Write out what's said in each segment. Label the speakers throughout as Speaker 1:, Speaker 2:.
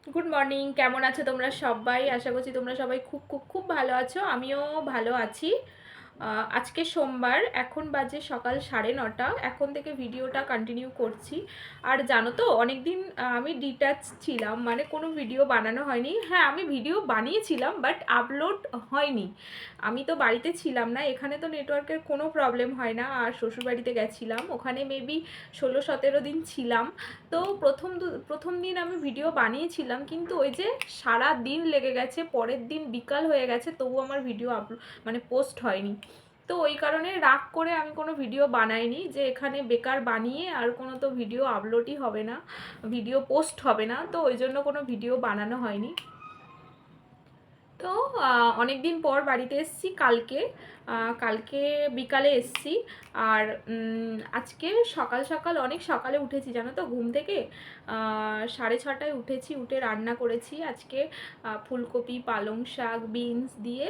Speaker 1: Good morning, কেমন আছো তোমরা সবাই? আশা করছি তোমরা সবাই খুব খুব খুব ভালো আছো। আমিও ভালো আছি। আজকে সোমবার, এখন বাজে সকাল 9:30। এখন থেকে ভিডিওটা কন্টিনিউ করছি। আর জানো তো, অনেক দিন আমি ডিটাচ ছিলাম, মানে কোনো ভিডিও বানানো হয়নি। হ্যাঁ, আমি ভিডিও বানিয়েছিলাম, বাট আপলোড হয়নি। আমি তো বাড়িতে ছিলাম না, এখানে তো নেটওয়ার্কের কোনো প্রবলেম হয় না। আর শ্বশুরবাড়িতে গেছিলাম, ওখানে মেবি 16-17 দিন ছিলাম। তো প্রথম দিন আমি ভিডিও বানিয়েছিলাম, কিন্তু ওই যে সারা দিন লেগে গেছে, পরের দিন বিকাল হয়ে গেছে, তবু আমার ভিডিও মানে পোস্ট হয়নি। তো ওই কারণে রাগ করে আমি কোনো ভিডিও বানাইনি, যে এখানে বেকার বানিয়ে আর কোনো তো ভিডিও আপলোডই হবে না, ভিডিও পোস্ট হবে না। তো ওই জন্য কোনো ভিডিও বানানো হয়নি। তো অনেক দিন পর বাড়িতে এসেছি কালকে। কালকে বিকালে এসেছি। আর আজকে সকাল সকাল, অনেক সকালে উঠেছি জানো তো, ঘুম থেকে 6:30টায় উঠেছি। উঠে রান্না করেছি আজকে ফুলকপি, পালং শাক, বিনস দিয়ে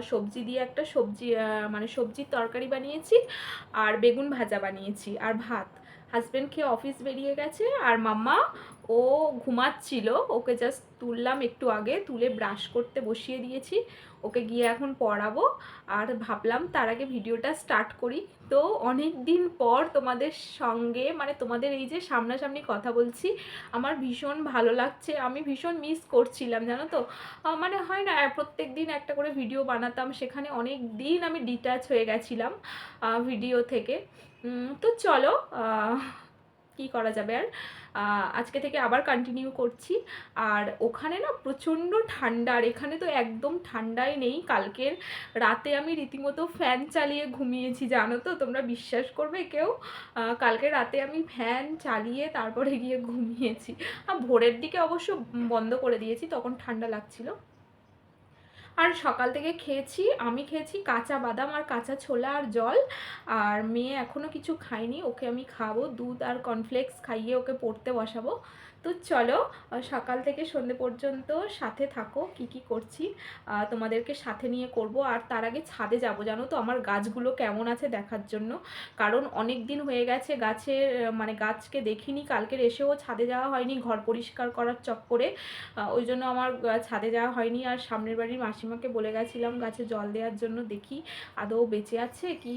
Speaker 1: সবজি দিয়ে একটা সবজি, মানে সবজির তরকারি বানিয়েছি। আর বেগুন ভাজা বানিয়েছি আর ভাত। হাজব্যান্ড খেয়ে অফিস বেরিয়ে গেছে। আর মাম্মা, ও ঘুমাচ্ছিল, ওকে জাস্ট তুললাম একটু আগে, তুলে ব্রাশ করতে বসিয়ে দিয়েছি। ওকে গিয়ে এখন পড়াবো। আর ভাবলাম তার আগে ভিডিওটা স্টার্ট করি। তো অনেক দিন পর তোমাদের সঙ্গে, মানে তোমাদের এই যে সামনাসামনি কথা বলছি, আমার ভীষণ ভালো লাগছে। আমি ভীষণ মিস করছিলাম জানো তো। মানে হয় না, প্রত্যেক দিন একটা করে ভিডিও বানাতাম, সেখানে অনেক দিন আমি ডিটাচ হয়ে গেছিলাম ভিডিও থেকে। তো চলো, কি করা যাবে আর। আজকে থেকে আবার কন্টিনিউ করছি। আর ওখানে না প্রচণ্ড ঠান্ডা, আর এখানে তো একদম ঠান্ডাই নেই। কালকের রাতে আমি রীতিমতো ফ্যান চালিয়ে ঘুমিয়েছি জানো তো, তোমরা বিশ্বাস করবে কেউ? কালকে রাতে আমি ফ্যান চালিয়ে তারপরে গিয়ে ঘুমিয়েছি। ভোরের দিকে অবশ্য বন্ধ করে দিয়েছি, তখন ঠান্ডা লাগছিল। আর সকাল থেকে খেয়েছি, আমি খেয়েছি কাঁচা বাদাম আর কাঁচা ছোলা আর জল। আর মেয়ে এখনও কিছু খায়নি, ওকে আমি খাবো, দুধ আর কর্নফ্লেক্স খাইয়ে ওকে পড়তে বসাবো। তো চলো, সকাল থেকে সন্ধে পর্যন্ত সাথে থাকো, কি কি করছি তোমাদেরকে সাথে নিয়ে করব। আর তার আগে ছাদে যাব জানো তো, আমার গাছগুলো কেমন আছে দেখার জন্য। কারণ অনেক দিন হয়ে গেছে গাছের, মানে গাছকে দেখিনি। কালকের এসেও ছাদে যাওয়া হয়নি ঘর পরিষ্কার করার চক্করে। ওই জন্য আমার ছাদে যাওয়া হয়নি। আর সামনের বাড়ির মাসিমাকে বলে গেছিলাম গাছে জল দেওয়ার জন্য, দেখি আদৌ বেঁচে আছে কি,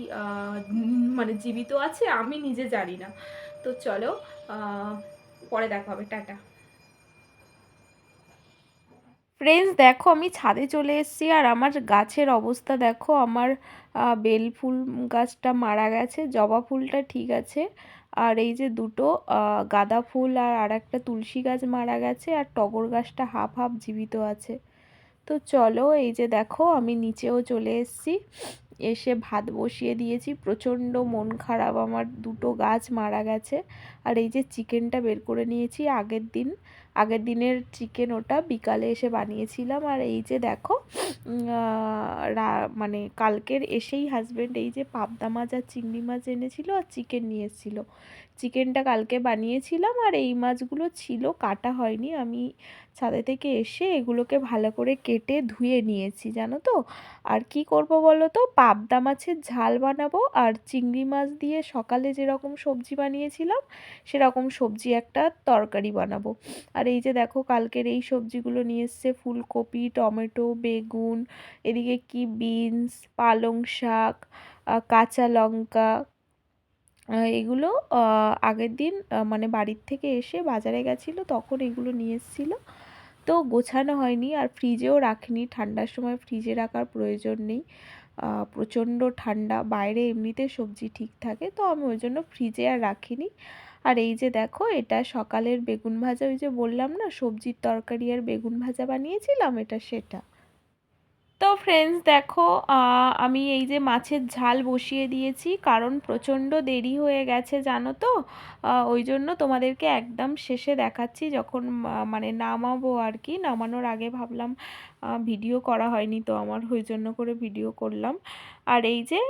Speaker 1: মানে জীবিত আছে, আমি নিজে জানি না। তো চলো, পরে দেখা হবে, টাটা। ফ্রেন্ডস দেখো, আমি ছাদে চলে এসেছি। আর আমার গাছের অবস্থা দেখো, আমার বেল ফুল গাছটা মারা গেছে, জবা ফুলটা ঠিক আছে। আর এই যে দুটো গাঁদা ফুল আর আরেকটা তুলসী গাছ মারা গেছে, আর টগর গাছটা হাফ হাফ জীবিত আছে। তো চলো, এই যে দেখো আমি নিচেও চলে এসেছি, এসে ভাত বসিয়ে দিয়েছি। প্রচণ্ড মন খারাপ, আমার দুটো গাছ মারা গেছে। আর এই যে চিকেনটা বের করে নিয়েছি, আগের দিনের চিকেন, ওটা বিকালে এসে বানিয়েছিলাম। আর এই যে দেখো, মানে কালকের এসেই হাজব্যান্ড এই যে পাবদা মাছ আর চিংড়ি মাছ এনেছিল, আর চিকেন নিয়ে এসেছিলো। চিকেনটা কালকে বানিয়েছিলাম, আর এই মাছগুলো ছিল, কাটা হয়নি। আমি ছাদে থেকে এসে এগুলোকে ভালো করে কেটে ধুয়ে নিয়েছি জানো তো। আর কি করব বলো তো, পাবদা মাছের ঝাল বানাবো, আর চিংড়ি মাছ দিয়ে সকালে যেরকম সবজি বানিয়েছিলাম সেরকম সবজি একটা তরকারি বানাবো। আর এই যে দেখো, কালকের এই সবজিগুলো নিয়ে এসছে, ফুলকপি, টমেটো, বেগুন, এদিকে কি বিনস, পালং শাক, কাঁচা লঙ্কা। এগুলো আগের দিন, মানে বাড়ির থেকে এসে বাজারে গেছিলো তখন এগুলো নিয়ে এসেছিলো। তো গোছানো হয়নি, আর ফ্রিজেও রাখিনি, ঠান্ডার সময় ফ্রিজে রাখার প্রয়োজন নেই। প্রচণ্ড ঠান্ডা, বাইরে এমনিতে সবজি ঠিক থাকে, তো আমি ওই জন্য ফ্রিজে আর রাখিনি। আর এই যে দেখো, এটা সকালের বেগুন ভাজা, ওই যে বললাম না সবজির তরকারি আর বেগুন ভাজা বানিয়েছিলাম, এটা সেটা। তো ফ্রেন্ডস দেখো, আমি এই যে মাছের ঝাল বসিয়ে দিয়েছি, কারণ প্রচণ্ড দেরি হয়ে গেছে জানো তো। ওই জন্য তোমাদেরকে একদম শেষে দেখাচ্ছি, যখন মানে নামাবো আর কি। নামানোর আগে ভাবলাম ভিডিও করা হয়নি, তো আমার ওই জন্য করে ভিডিও করলাম। আর এই যে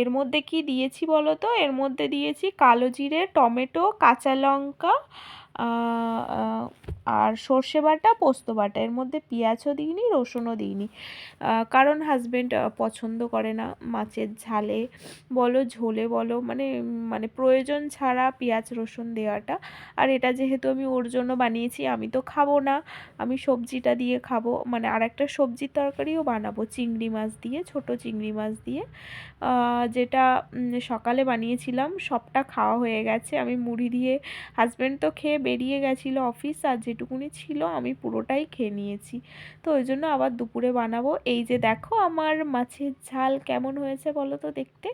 Speaker 1: এর মধ্যে কি দিয়েছি বলো তো, এর মধ্যে দিয়েছি কালো জিরে, টমেটো, কাঁচা লঙ্কা, আর সর্ষে বাটা, পোস্ত বাটা, এর মধ্যে পেঁয়াজও দিইনি, রসুনও দিইনি, কারণ হাজব্যান্ড পছন্দ করে না মাছের ঝালে বলো ঝোলে বলো, মানে প্রয়োজন ছাড়া পেঁয়াজ রসুন দেওয়াটা। আর এটা যেহেতু আমি ওর জন্য বানিয়েছি, আমি তো খাবো না, আমি সবজিটা দিয়ে খাবো, মানে আর একটা সবজির তরকারিও বানাবো চিংড়ি মাছ দিয়ে, ছোট চিংড়ি মাছ দিয়ে, যেটা সকালে বানিয়েছিলাম। সবটা খাওয়া হয়ে গেছে, আমি মুড়ি দিয়ে, হাজব্যান্ড তো খেয়ে বেরিয়ে গেছিলো অফিস, আর যেটুকুনি ছিল আমি পুরোটাই খেয়ে নিয়েছি। তো ওই জন্য আবার দুপুরে বানাবো। এই যে দেখো আমার মাছের ঝাল কেমন হয়েছে বলো তো দেখতে।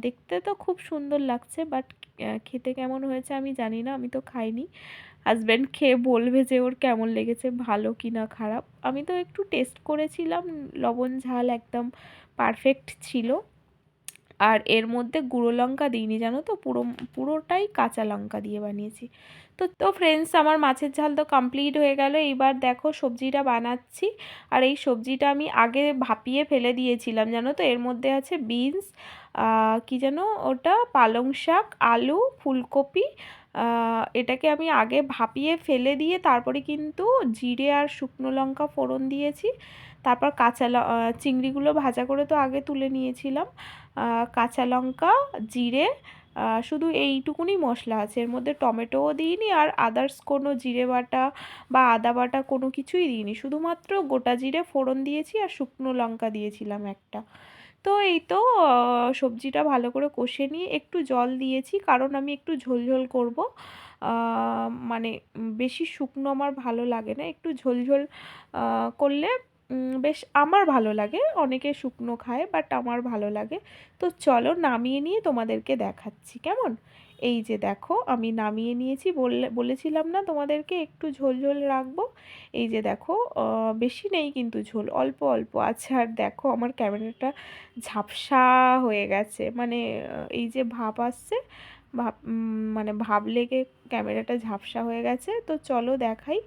Speaker 1: দেখতে তো খুব সুন্দর লাগছে, বাট খেতে কেমন হয়েছে আমি জানি না, আমি তো খাইনি। হাজব্যান্ড খেয়ে বলবে যে ওর কেমন লেগেছে, ভালো কি না খারাপ। আমি তো একটু টেস্ট করেছিলাম, লবণ ঝাল একদম পারফেক্ট ছিল। আর এর মধ্যে গুঁড়ো লঙ্কা দিইনি জানো তো, পুরোটাই কাঁচা লঙ্কা দিয়ে বানিয়েছি। তো ফ্রেন্ডস, আমার মাছের ঝাল তো কমপ্লিট হয়ে গেল। এইবার দেখো সবজিটা বানাচ্ছি। আর এই সবজিটা আমি আগে ভাপিয়ে ফেলে দিয়েছিলাম জানো তো। এর মধ্যে আছে বিনস, কি যেন ওটা, পালং শাক, আলু, ফুলকপি। এটাকে আমি আগে ভাপিয়ে ফেলে দিয়ে তারপরে কিন্তু জিরে আর শুকনো লঙ্কা ফোড়ন দিয়েছি। তারপর চিংড়িগুলো ভাজা করে তো আগে তুলে নিয়েছিলাম। কাঁচা লঙ্কা, জিরে, শুধু এইটুকুনি মশলা আছে, এর মধ্যে টমেটোও দিইনি, আর আদার্স কোনো জিরে বাটা বা আদা বাটা কোনো কিছুই দিইনি, শুধুমাত্র গোটা জিরে ফোড়ন দিয়েছি আর শুকনো লঙ্কা দিয়েছিলাম একটা। তো এই তো সবজিটা ভালো করে কষে নিয়ে একটু জল দিয়েছি, কারণ আমি একটু ঝোল ঝোল করবো। মানে বেশি শুকনো আমার ভালো লাগে না, একটু ঝোল ঝোল করলে বেশ আমার ভালো লাগে। অনেকে শুকনো খায়, বাট আমার ভালো লাগে। তো চলো নামিয়ে নিয়ে তোমাদেরকে দেখাচ্ছি কেমন। এই যে দেখো আমি নামিয়ে নিয়েছি, বলেছিলাম না তোমাদেরকে একটু ঝোল ঝোল রাখবো। এই যে দেখো, বেশি নেই কিন্তু ঝোল, অল্প অল্প আছে। আর দেখো আমার ক্যামেরাটা ঝাপসা হয়ে গেছে, মানে এই যে ভাব আসছে, মানে ভাব লেগে ক্যামেরাটা ঝাপসা হয়ে গেছে। তো চলো দেখাই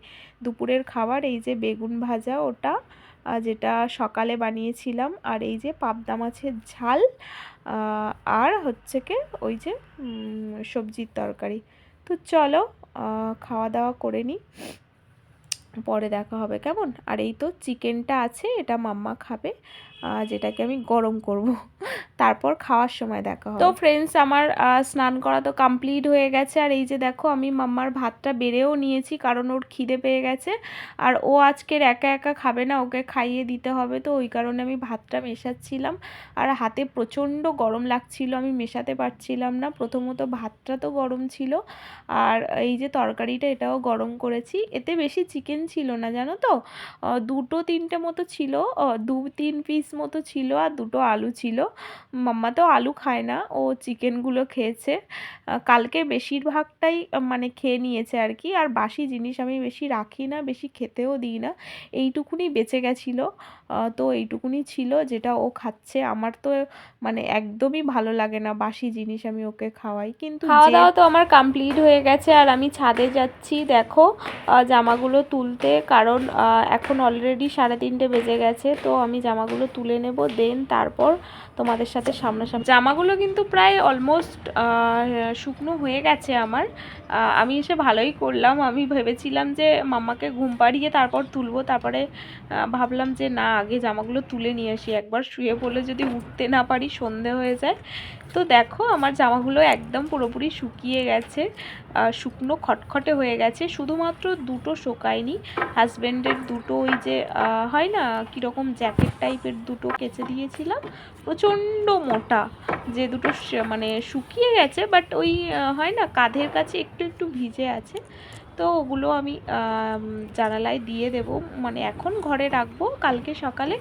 Speaker 1: দুপুরের খাবার। এই যে বেগুন ভাজা, ওটা যেটা সকালে বানিয়েছিলাম, আর এই যে পাবদা মাছের ঝাল, আর হচ্ছে কি ওই যে সবজির তরকারি। তো চলো খাওয়া দাওয়া করে নিই, পরে দেখা হবে কেমন। আর এই তো চিকেনটা আছে, এটা মাম্মা খাবে, যেটাকে আমি গরম করব, তারপর খাওয়ার সময় দেখা হবে। তো ফ্রেন্ডস, আমার স্নান করা তো কমপ্লিট হয়ে গেছে। আর এই যে দেখো আমি মাম্মার ভাতটা বেড়েও নিয়েছি, কারণ ওর খিদে পেয়ে গেছে, আর ও আজকের একা একা খাবে না, ওকে খাইয়ে দিতে হবে। তো ওই কারণে আমি ভাতটা মেশাচ্ছিলাম, আর হাতে প্রচণ্ড গরম লাগছিল, আমি মেশাতে পারছিলাম না। প্রথমত ভাতটা তো গরম ছিল, আর এই যে তরকারিটা এটাও গরম করেছি। এতে বেশি চিকেন ছিল না জানো তো, দুটো তিনটে মতো ছিল, 2-3 পিস মতো ছিল, আর দুটো আলু ছিল। মাম্মা তো আলু খায় না, ও চিকেনগুলো খেয়েছে। কালকে বেশিরভাগটাই মানে খেয়ে নিয়েছে আর কি। আর বাসি জিনিস আমি বেশি রাখি না, বেশি খেতেও দিই না, এইটুকুনি বেঁচে গেছিলো। তো এইটুকুনি ছিল যেটা ও খাচ্ছে। আমার তো মানে একদমই ভালো লাগে না বাসি জিনিস আমি ওকে খাওয়াই, কিন্তু খাওয়া দাওয়া তো আমার কমপ্লিট হয়ে গেছে। আর আমি ছাদে যাচ্ছি দেখো জামাগুলো তুলতে, কারণ এখন অলরেডি 3:30 বেজে গেছে। তো আমি জামাগুলো তুলে নেব, দেন তারপর তোমাদের সাথে সামনাসামনি। জামাগুলো কিন্তু প্রায় অলমোস্ট শুকনো হয়ে গেছে আমার। আমি এসে ভালোই করলাম, আমি ভেবেছিলাম যে মাম্মাকে ঘুম পাড়িয়ে তারপর তুলবো, তারপরে ভাবলাম যে না, আগে জামাগুলো তুলে নিয়ে আসি, একবার শুয়ে পড়লে যদি উঠতে না পারি সন্ধে হয়ে যায়। তো দেখো আমার জামাগুলো একদম পুরোপুরি শুকিয়ে গেছে, শুকনো খটখটে হয়ে গেছে, শুধুমাত্র দুটো শোকায়নি। হাজব্যান্ডের দুটো ওই যে হয় না কীরকম জ্যাকেট টাইপের দুটো কেচে দিয়েছিলাম, প্রচণ্ড মোটা, যে দুটো মানে শুকিয়ে গেছে, বাট ওই হয় না কাঁধের কাছে একটু একটু ভিজে আছে। তো ওগুলো আমি জানালায় দিয়ে দেব, মানে এখন ঘরে রাখবো, কালকে সকালে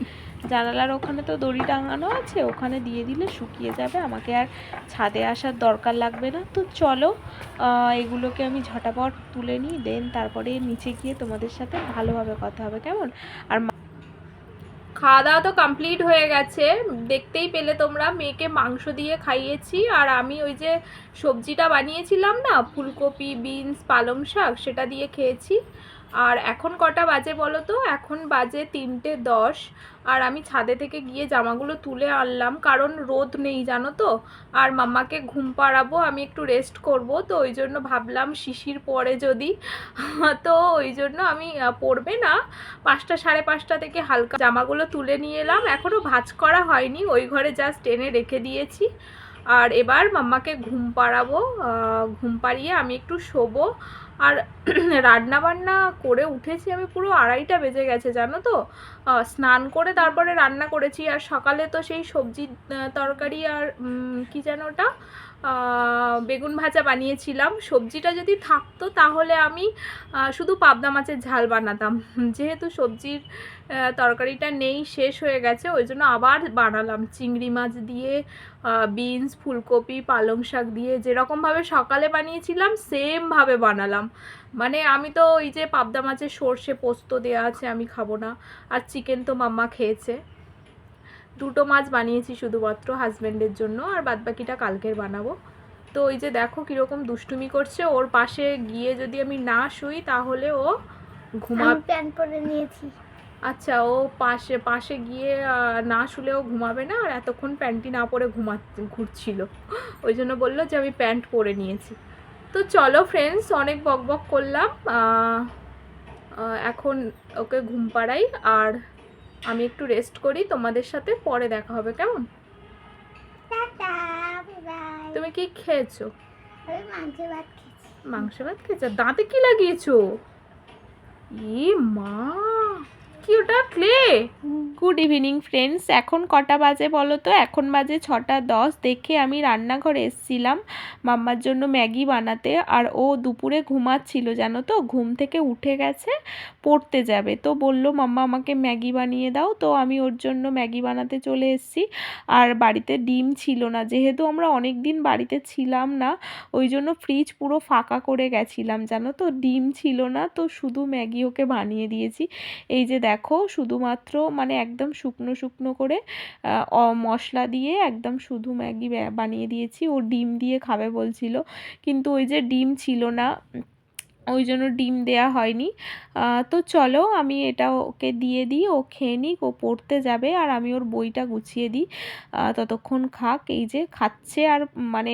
Speaker 1: জানালার ওখানে তো দড়ি টাঙানো আছে, ওখানে দিয়ে দিলে শুকিয়ে যাবে, আমাকে আর ছাদে আসার দরকার লাগবে না। তো চলো এগুলোকে আমি ঝটাপট তুলে নিই, দেন তারপরে নিচে গিয়ে তোমাদের সাথে ভালোভাবে কথা হবে কেমন। আর খাওয়া দাওয়া তো কমপ্লিট হয়ে গেছে, দেখতেই পেলে তোমরা, মেয়েকে মাংস দিয়ে খাইয়েছি, আর আমি ওই যে সবজিটা বানিয়েছিলাম না, ফুলকপি, বিনস, পালং শাক, সেটা দিয়ে খেয়েছি। আর এখন কটা বাজে বলো তো? এখন বাজে 3:10। আর আমি ছাদে থেকে গিয়ে জামাগুলো তুলে আনলাম, কারণ রোদ নেই জানো তো। আর মাম্মাকে ঘুম পাড়াবো, আমি একটু রেস্ট করব, তো ওই জন্য ভাবলাম শিশির পরে যদি তো ওই জন্য আমি পরবে না, 5টা 5:30 থেকে হালকা জামাগুলো তুলে নিয়ে এলাম। এখনও ভাঁজ করা হয়নি, ওই ঘরে জাস্ট এনে রেখে দিয়েছি। আর এবার মাম্মাকে ঘুম পাড়াবো, ঘুম পাড়িয়ে আমি একটু শোবো। আর রান্না বান্না করে উঠেছি আমি, পুরো 2:30টা বেজে গেছে জানো তো। স্নান করে তারপরে রান্না করেছি। আর সকালে তো সেই সবজি তরকারি আর কি যেন ওটা, বেগুন ভাজা বানিয়েছিলাম। সবজিটা যদি থাকতো তাহলে আমি শুধু পাবদা মাছের ঝাল বানাতাম, যেহেতু সবজির তরকারিটা নেই, শেষ হয়ে গেছে, ওই জন্য আবার বানালাম চিংড়ি মাছ দিয়ে, বিনস, ফুলকপি, পালং শাক দিয়ে, যেরকমভাবে সকালে বানিয়েছিলাম সেমভাবে বানালাম। মানে আমি তো ওই যে পাবদা মাছের সর্ষে পোস্ত দেওয়া আছে, আমি খাবো না। আর চিকেন তো মাম্মা খেয়েছে। 2টো মাছ বানিয়েছি শুধুমাত্র হাজব্যান্ডের জন্য, আর বাদবাকিটা কালকের বানাবো। তো ওই যে দেখো কীরকম দুষ্টুমি করছে, ওর পাশে গিয়ে যদি আমি না শুই তাহলে ও
Speaker 2: প্যান্ট পরে নিয়েছি।
Speaker 1: আচ্ছা, ও পাশে গিয়ে না শুলেও ঘুমাবে না, আর এতক্ষণ প্যান্টটি না পরে ঘুরছিল, ওই জন্য বললো যে আমি প্যান্ট পরে নিয়েছি। তো চলো ফ্রেন্ডস, অনেক বকবক করলাম, এখন ওকে ঘুম পাড়াই আর আমি একটু রেস্ট করি। তোমাদের সাথে পরে দেখা হবে, কেমন? তুমি কি খেয়েছো? মাংস ভাত খেয়েছো? দাঁতে কি লাগিয়েছো? ই মা, কি ওটা, ক্লে? গুড ইভিনিং ফ্রেন্ডস, এখন কটা বাজে বলো তো? এখন বাজে 6:10। দেখে আমি রান্নাঘরে এসেছিলাম মাম্মার জন্য ম্যাগি বানাতে, আর ও দুপুরে ঘুমাচ্ছিল জানো তো, ঘুম থেকে উঠে গেছে, পড়তে যাবে, তো বলল মাম্মা আমাকে ম্যাগি বানিয়ে দাও, তো আমি ওর জন্য ম্যাগি বানাতে চলে এসেছি। আর বাড়িতে ডিম ছিল না, যেহেতু আমরা অনেক দিন বাড়িতে ছিলাম না, ওই জন্য ফ্রিজ পুরো ফাঁকা করে গেছিলাম জানো তো, ডিম ছিল না, তো শুধু ম্যাগি ওকে বানিয়ে দিয়েছি। এই যে দেখো, শুধুমাত্র মানে একদম শুকনো শুকনো করে মশলা দিয়ে একদম শুধু ম্যাগি বানিয়ে দিয়েছি। ও ডিম দিয়ে খাবে বলছিল, কিন্তু ওই যে ডিম ছিল না, ওই জন্য ডিম দেয়া হয়নি। তো চলো আমি এটা ওকে দিয়ে দিই, ও খেয়ে নিক, ও পড়তে যাবে, আর আমি ওর বইটা গুছিয়ে দিই, ততক্ষণ খাক। এই যে খাচ্ছে, আর মানে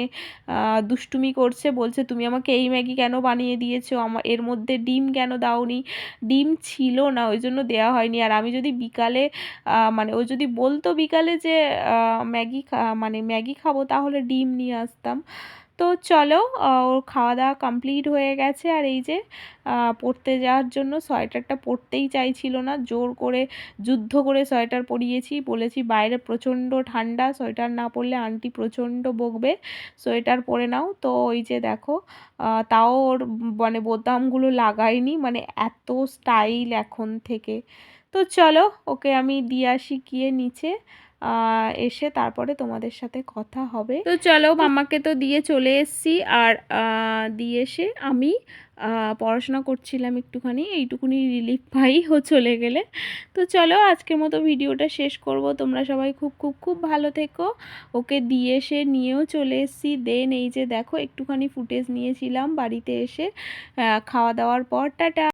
Speaker 1: দুষ্টুমি করছে, বলছে তুমি আমাকে এই ম্যাগি কেন বানিয়ে দিয়েছো, আমার এর মধ্যে ডিম কেন দাওনি? ডিম ছিল না, ওই জন্য দেওয়া হয়নি। আর আমি যদি বিকালে মানে ও যদি বলতো বিকালে যে মানে ম্যাগি খাবো, তাহলে ডিম নিয়ে আসতাম। তো চলো, ওর খাওয়া দাওয়া কমপ্লিট হয়ে গেছে। আর এই যে পরতে যাওয়ার জন্য সোয়েটারটা পরতেই চাইছিল না, জোর করে যুদ্ধ করে সোয়েটার পরিয়েছি, বলেছি বাইরে প্রচণ্ড ঠান্ডা, সোয়েটার না পরলে আন্টি প্রচণ্ড বকবে, সোয়েটার পরে নাও। তো ওই যে দেখো, তাও ওর মানে বোতামগুলো লাগাইনি, মানে এত স্টাইল এখন থেকে। তো চলো ওকে আমি দিয়ে আসি গিয়ে নিচে, এসে তারপরে তোমাদের সাথে কথা হবে। তো চলো, মামাকে তো দিয়ে চলে এসেছি, আর দিয়ে এসে আমি পড়াশোনা করছিলাম একটুখানি, এইটুকুনি রিলিফ পাই ও চলে গেলে। তো চলো আজকের মতো ভিডিওটা শেষ করব। তোমরা সবাই খুব খুব খুব ভালো থেকো। ওকে দিয়ে এসে নিয়েও চলে এসেছি। দেন এই যে দেখো একটুখানি ফুটেজ নিয়েছিলাম বাড়িতে এসে খাওয়া দাওয়ার পর। টাটা।